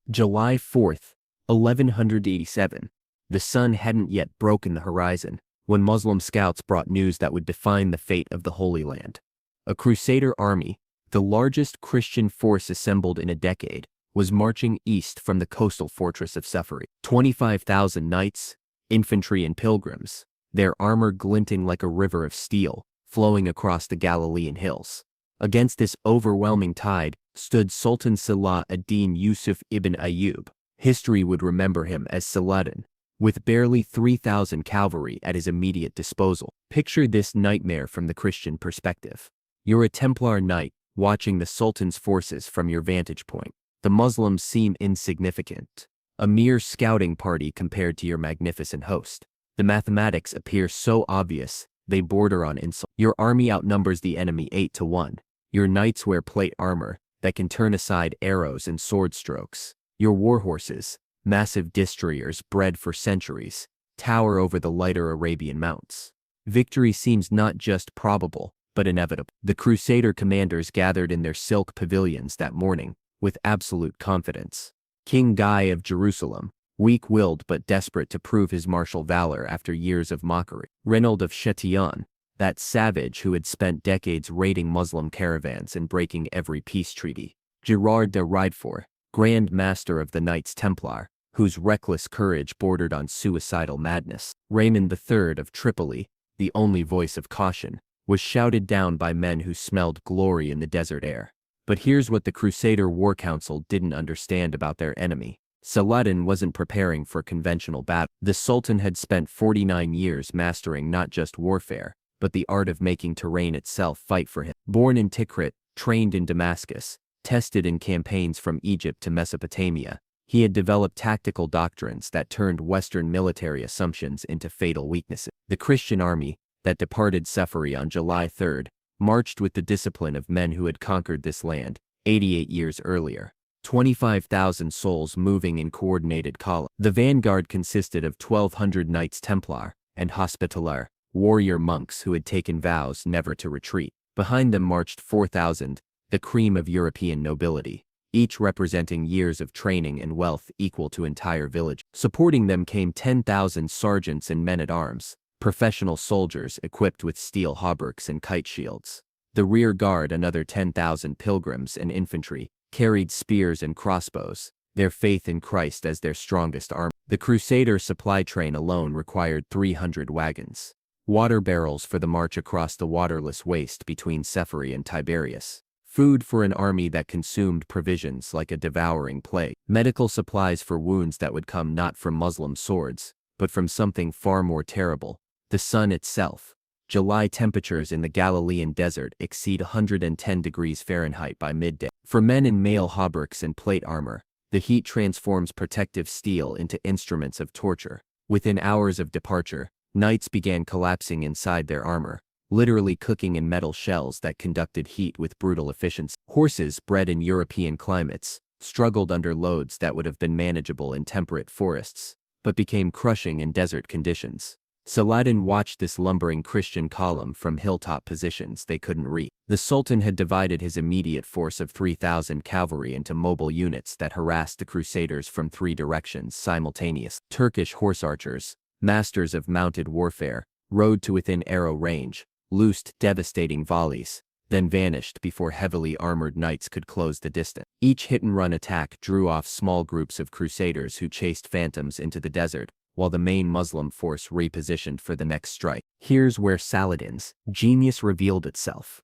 July 4th, 1187. The sun hadn't yet broken the horizon when Muslim scouts brought news that would define the fate of the Holy Land. A Crusader army, the largest Christian force assembled in a decade, was marching east from the coastal fortress of Safari. 25,000 knights, infantry and pilgrims, their armor glinting like a river of steel, flowing across the Galilean hills. Against this overwhelming tide stood Sultan Salah ad-Din Yusuf ibn Ayyub. History would remember him as Saladin, with barely 3,000 cavalry at his immediate disposal. Picture this nightmare from the Christian perspective. You're a Templar knight, watching the Sultan's forces from your vantage point. The Muslims seem insignificant, a mere scouting party compared to your magnificent host. The mathematics appear so obvious, they border on insult. Your army outnumbers the enemy 8 to 1. Your knights wear plate armor that can turn aside arrows and sword strokes. Your warhorses, massive destriers bred for centuries, tower over the lighter Arabian mounts. Victory seems not just probable, but inevitable. The Crusader commanders gathered in their silk pavilions that morning, with absolute confidence. King Guy of Jerusalem, weak-willed but desperate to prove his martial valor after years of mockery. Reynold of Chatillon, that savage who had spent decades raiding Muslim caravans and breaking every peace treaty. Gerard de Riedfort, Grand Master of the Knights Templar, whose reckless courage bordered on suicidal madness. Raymond III of Tripoli, the only voice of caution, was shouted down by men who smelled glory in the desert air. But here's what the Crusader War Council didn't understand about their enemy. Saladin wasn't preparing for conventional battle. The Sultan had spent 49 years mastering not just warfare, but the art of making terrain itself fight for him. Born in Tikrit, trained in Damascus, tested in campaigns from Egypt to Mesopotamia, he had developed tactical doctrines that turned Western military assumptions into fatal weaknesses. The Christian army, that departed Safari on July 3rd, marched with the discipline of men who had conquered this land 88 years earlier. 25,000 souls moving in coordinated column. The vanguard consisted of 1,200 Knights Templar and Hospitaller, warrior monks who had taken vows never to retreat. Behind them marched 4,000, the cream of European nobility, each representing years of training and wealth equal to entire villages. Supporting them came 10,000 sergeants and men-at-arms, professional soldiers equipped with steel hauberks and kite shields. The rear guard, another 10,000 pilgrims and infantry, carried spears and crossbows, their faith in Christ as their strongest armor. The Crusader supply train alone required 300 wagons, water barrels for the march across the waterless waste between Safari and Tiberias, food for an army that consumed provisions like a devouring plague, medical supplies for wounds that would come not from Muslim swords, but from something far more terrible, the sun itself. July temperatures in the Galilean desert exceed 110 degrees Fahrenheit by midday. For men in mail hauberks and plate armor, the heat transforms protective steel into instruments of torture. Within hours of departure, knights began collapsing inside their armor, literally cooking in metal shells that conducted heat with brutal efficiency. Horses bred in European climates struggled under loads that would have been manageable in temperate forests, but became crushing in desert conditions. Saladin watched this lumbering Christian column from hilltop positions they couldn't reach. The Sultan had divided his immediate force of 3,000 cavalry into mobile units that harassed the Crusaders from 3 directions simultaneously. Turkish horse archers, masters of mounted warfare, rode to within arrow range, loosed devastating volleys, then vanished before heavily armored knights could close the distance. Each hit-and-run attack drew off small groups of Crusaders who chased phantoms into the desert, while the main Muslim force repositioned for the next strike. Here's where Saladin's genius revealed itself.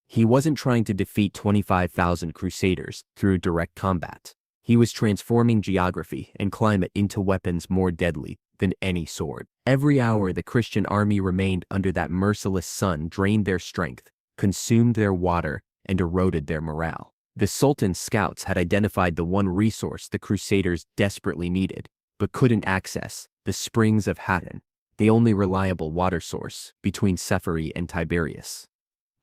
He wasn't trying to defeat 25,000 Crusaders through direct combat. He was transforming geography and climate into weapons more deadly than any sword. Every hour the Christian army remained under that merciless sun drained their strength, consumed their water, and eroded their morale. The Sultan's scouts had identified the one resource the Crusaders desperately needed, but couldn't access: the springs of Hattin, the only reliable water source between Safari and Tiberias.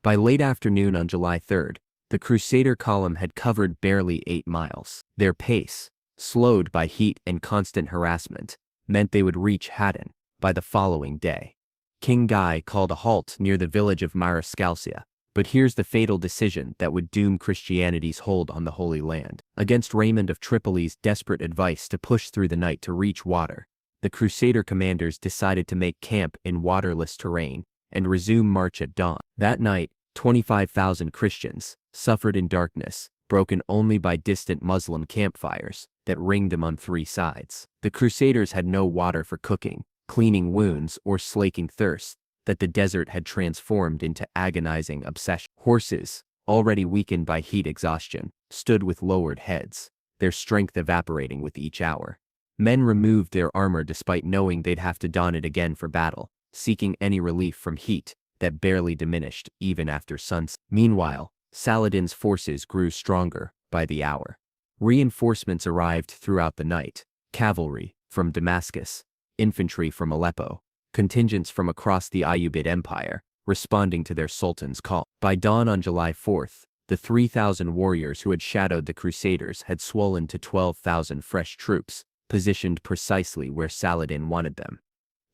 By late afternoon on July 3rd, the Crusader column had covered barely 8 miles. Their pace, slowed by heat and constant harassment, meant they would reach Hattin by the following day. King Guy called a halt near the village of Marascalcia, But here's the fatal decision that would doom Christianity's hold on the Holy Land. Against Raymond of Tripoli's desperate advice to push through the night to reach water, the Crusader commanders decided to make camp in waterless terrain and resume march at dawn. That night, 25,000 Christians suffered in darkness, broken only by distant Muslim campfires that ringed them on three sides. The Crusaders had no water for cooking, cleaning wounds, or slaking thirst that the desert had transformed into agonizing obsession. Horses, already weakened by heat exhaustion, stood with lowered heads, their strength evaporating with each hour. Men removed their armor despite knowing they'd have to don it again for battle, seeking any relief from heat that barely diminished even after sunset. Meanwhile, Saladin's forces grew stronger by the hour. Reinforcements arrived throughout the night: cavalry from Damascus, infantry from Aleppo, contingents from across the Ayyubid Empire, responding to their sultan's call. By dawn on July 4th, the 3,000 warriors who had shadowed the Crusaders had swollen to 12,000 fresh troops, positioned precisely where Saladin wanted them.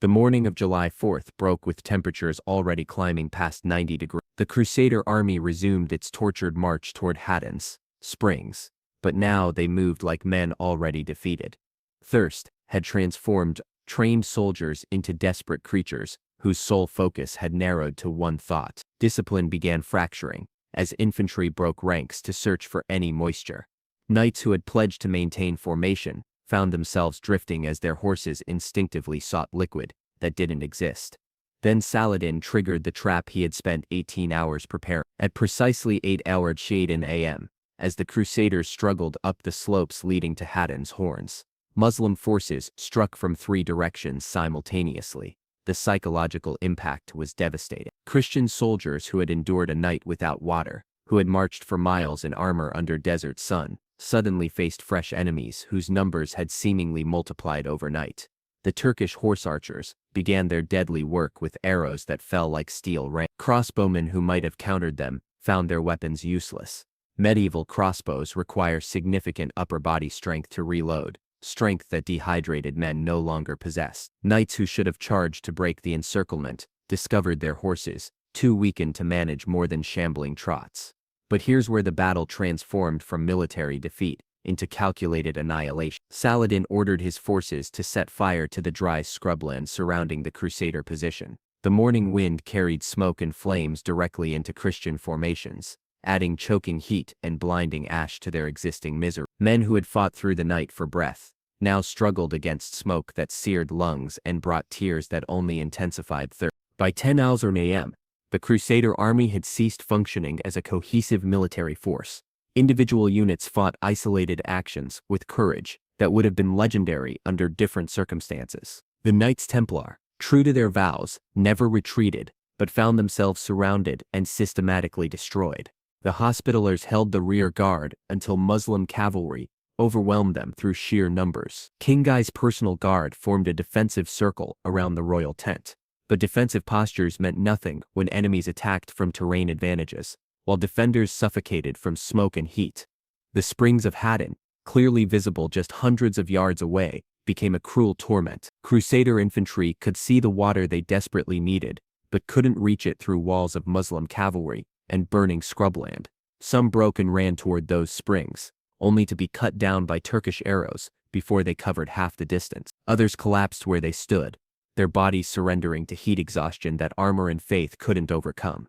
The morning of July 4th broke with temperatures already climbing past 90 degrees. The Crusader army resumed its tortured march toward Haddan's springs, but now they moved like men already defeated. Thirst had transformed trained soldiers into desperate creatures whose sole focus had narrowed to one thought. Discipline began fracturing as infantry broke ranks to search for any moisture. Knights who had pledged to maintain formation found themselves drifting as their horses instinctively sought liquid that didn't exist. Then Saladin triggered the trap he had spent 18 hours preparing. At precisely 8 hours shade in AM, as the Crusaders struggled up the slopes leading to Haddan's horns, Muslim forces struck from three directions simultaneously. The psychological impact was devastating. Christian soldiers who had endured a night without water, who had marched for miles in armor under desert sun, suddenly faced fresh enemies whose numbers had seemingly multiplied overnight. The Turkish horse archers began their deadly work with arrows that fell like steel rain. Crossbowmen who might have countered them found their weapons useless. Medieval crossbows require significant upper body strength to reload, strength that dehydrated men no longer possessed. Knights who should have charged to break the encirclement discovered their horses too weakened to manage more than shambling trots. But here's where the battle transformed from military defeat into calculated annihilation. Saladin ordered his forces to set fire to the dry scrubland surrounding the Crusader position. The morning wind carried smoke and flames directly into Christian formations, adding choking heat and blinding ash to their existing misery. Men who had fought through the night for breath now struggled against smoke that seared lungs and brought tears that only intensified thirst. By 10 a.m., the Crusader army had ceased functioning as a cohesive military force. Individual units fought isolated actions with courage that would have been legendary under different circumstances. The Knights Templar, true to their vows, never retreated, but found themselves surrounded and systematically destroyed. The Hospitallers held the rear guard until Muslim cavalry overwhelmed them through sheer numbers. King Guy's personal guard formed a defensive circle around the royal tent. But defensive postures meant nothing when enemies attacked from terrain advantages, while defenders suffocated from smoke and heat. The springs of Haddan, clearly visible just hundreds of yards away, became a cruel torment. Crusader infantry could see the water they desperately needed, but couldn't reach it through walls of Muslim cavalry and burning scrubland. Some broke and ran toward those springs, only to be cut down by Turkish arrows before they covered half the distance. Others collapsed where they stood, their bodies surrendering to heat exhaustion that armor and faith couldn't overcome.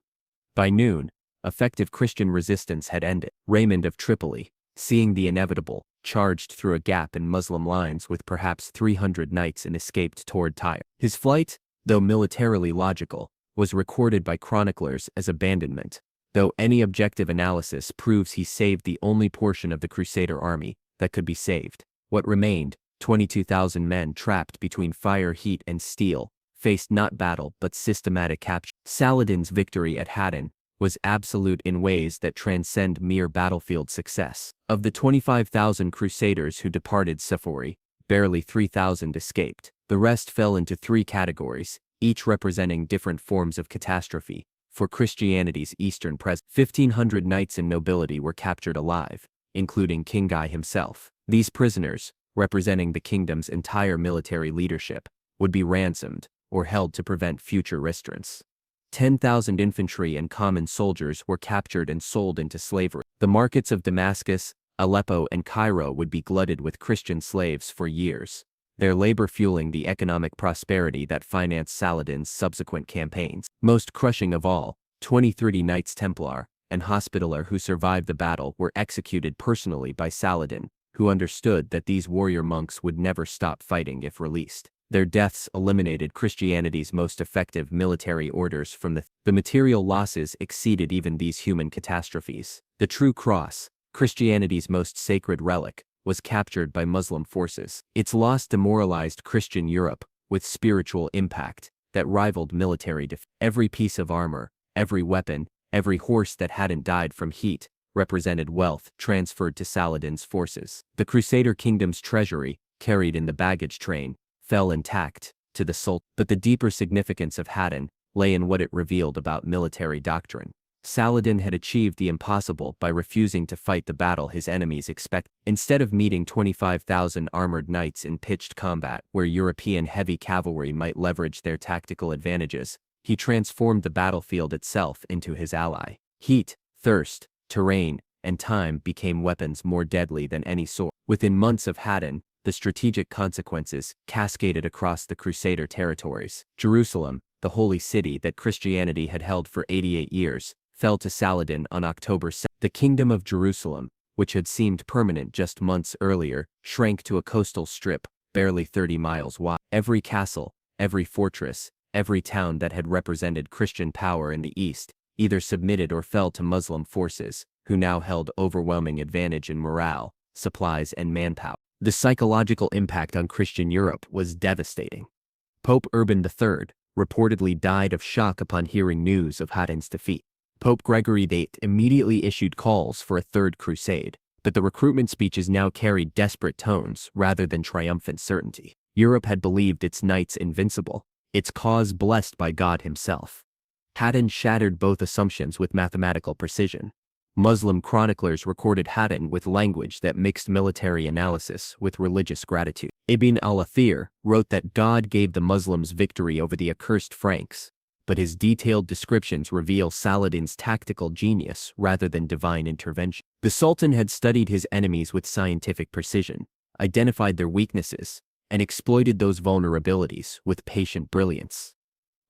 By noon, effective Christian resistance had ended. Raymond of Tripoli, seeing the inevitable, charged through a gap in Muslim lines with perhaps 300 knights and escaped toward Tyre. His flight, though militarily logical, was recorded by chroniclers as abandonment, though any objective analysis proves he saved the only portion of the Crusader army that could be saved. What remained, 22,000 men trapped between fire, heat, and steel, faced not battle but systematic capture. Saladin's victory at Haddan was absolute in ways that transcend mere battlefield success. Of the 25,000 Crusaders who departed Sephori, barely 3,000 escaped. The rest fell into three categories, each representing different forms of catastrophe. For Christianity's eastern presence, 1,500 knights and nobility were captured alive, including King Guy himself. These prisoners, representing the kingdom's entire military leadership, would be ransomed or held to prevent future restraints. 10,000 infantry and common soldiers were captured and sold into slavery. The markets of Damascus, Aleppo, and Cairo would be glutted with Christian slaves for years, their labor fueling the economic prosperity that financed Saladin's subsequent campaigns. Most crushing of all, 23 Knights Templar and Hospitaller who survived the battle were executed personally by Saladin, who understood that these warrior monks would never stop fighting if released. Their deaths eliminated Christianity's most effective military orders from the material losses exceeded even these human catastrophes. The true cross, Christianity's most sacred relic, was captured by Muslim forces. Its loss demoralized Christian Europe with spiritual impact that rivaled military defeat. Every piece of armor, every weapon, every horse that hadn't died from heat, represented wealth transferred to Saladin's forces. The Crusader kingdom's treasury, carried in the baggage train, fell intact to the Sultan. But the deeper significance of Hattin lay in what it revealed about military doctrine. Saladin had achieved the impossible by refusing to fight the battle his enemies expected. Instead of meeting 25,000 armored knights in pitched combat where European heavy cavalry might leverage their tactical advantages, he transformed the battlefield itself into his ally. Heat, thirst, terrain, and time became weapons more deadly than any sword. Within months of Hattin, the strategic consequences cascaded across the Crusader territories. Jerusalem, the holy city that Christianity had held for 88 years, fell to Saladin on October 2nd. The kingdom of Jerusalem, which had seemed permanent just months earlier, shrank to a coastal strip, barely 30 miles wide. Every castle, every fortress, every town that had represented Christian power in the east, either submitted or fell to Muslim forces, who now held overwhelming advantage in morale, supplies, and manpower. The psychological impact on Christian Europe was devastating. Pope Urban III reportedly died of shock upon hearing news of Hattin's defeat. Pope Gregory VIII immediately issued calls for a third crusade, but the recruitment speeches now carried desperate tones rather than triumphant certainty. Europe had believed its knights invincible, its cause blessed by God himself. Hattin shattered both assumptions with mathematical precision. Muslim chroniclers recorded Hattin with language that mixed military analysis with religious gratitude. Ibn al-Athir wrote that God gave the Muslims victory over the accursed Franks, but his detailed descriptions reveal Saladin's tactical genius rather than divine intervention. The Sultan had studied his enemies with scientific precision, identified their weaknesses, and exploited those vulnerabilities with patient brilliance.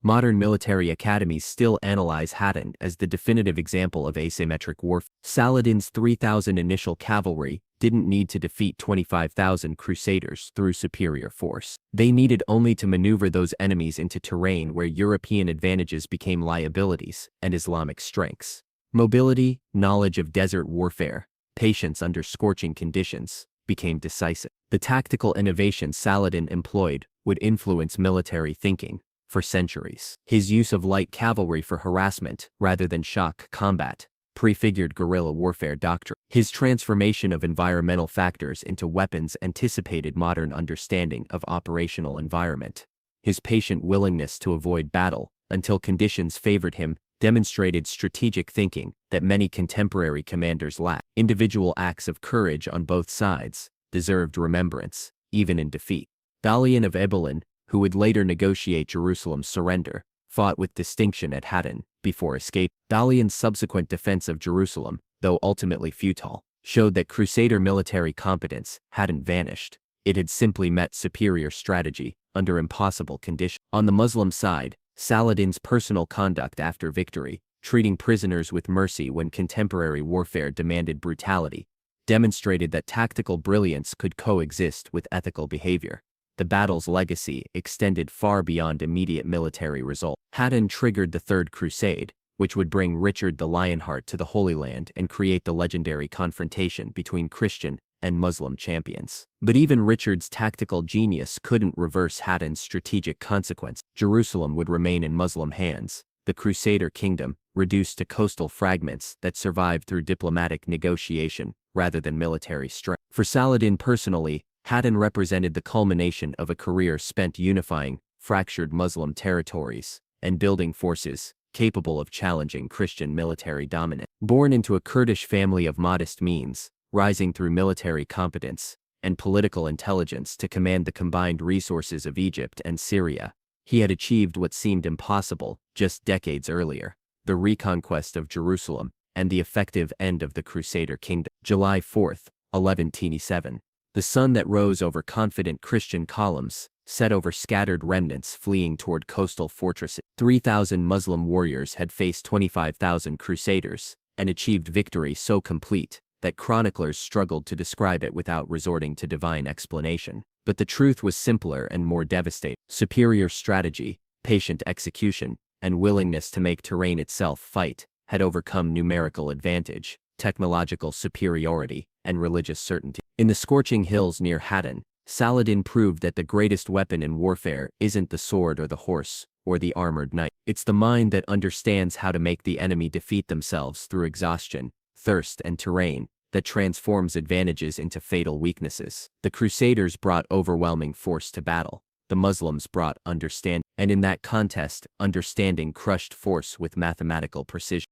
Modern military academies still analyze Hattin as the definitive example of asymmetric warfare. Saladin's 3,000 initial cavalry didn't need to defeat 25,000 Crusaders through superior force. They needed only to maneuver those enemies into terrain where European advantages became liabilities and Islamic strengths. Mobility, knowledge of desert warfare, patience under scorching conditions became decisive. The tactical innovations Saladin employed would influence military thinking for centuries. His use of light cavalry for harassment rather than shock combat prefigured guerrilla warfare doctrine. His transformation of environmental factors into weapons anticipated modern understanding of operational environment. His patient willingness to avoid battle until conditions favored him demonstrated strategic thinking that many contemporary commanders lack. Individual acts of courage on both sides deserved remembrance, even in defeat. Balian of Ebelin, who would later negotiate Jerusalem's surrender, fought with distinction at Hattin before escape. Balian's subsequent defense of Jerusalem, though ultimately futile, showed that Crusader military competence hadn't vanished. It had simply met superior strategy under impossible conditions. On the Muslim side, Saladin's personal conduct after victory, treating prisoners with mercy when contemporary warfare demanded brutality, demonstrated that tactical brilliance could coexist with ethical behavior. The battle's legacy extended far beyond immediate military result. Hattin triggered the Third Crusade, which would bring Richard the Lionheart to the Holy Land and create the legendary confrontation between Christian and Muslim champions. But even Richard's tactical genius couldn't reverse Hattin's strategic consequence. Jerusalem would remain in Muslim hands, the Crusader kingdom reduced to coastal fragments that survived through diplomatic negotiation rather than military strength. For Saladin personally, Hattin represented the culmination of a career spent unifying fractured Muslim territories and building forces capable of challenging Christian military dominance. Born into a Kurdish family of modest means, rising through military competence and political intelligence to command the combined resources of Egypt and Syria, he had achieved what seemed impossible just decades earlier, the reconquest of Jerusalem, and the effective end of the Crusader kingdom. July 4, 1127. The sun that rose over confident Christian columns set over scattered remnants fleeing toward coastal fortresses. 3,000 Muslim warriors had faced 25,000 Crusaders and achieved victory so complete that chroniclers struggled to describe it without resorting to divine explanation. But the truth was simpler and more devastating. Superior strategy, patient execution, and willingness to make terrain itself fight had overcome numerical advantage, technological superiority, and religious certainty. In the scorching hills near Hattin, Saladin proved that the greatest weapon in warfare isn't the sword or the horse or the armored knight. It's the mind that understands how to make the enemy defeat themselves through exhaustion, thirst, and terrain that transforms advantages into fatal weaknesses. The Crusaders brought overwhelming force to battle. The Muslims brought understanding, and in that contest, understanding crushed force with mathematical precision.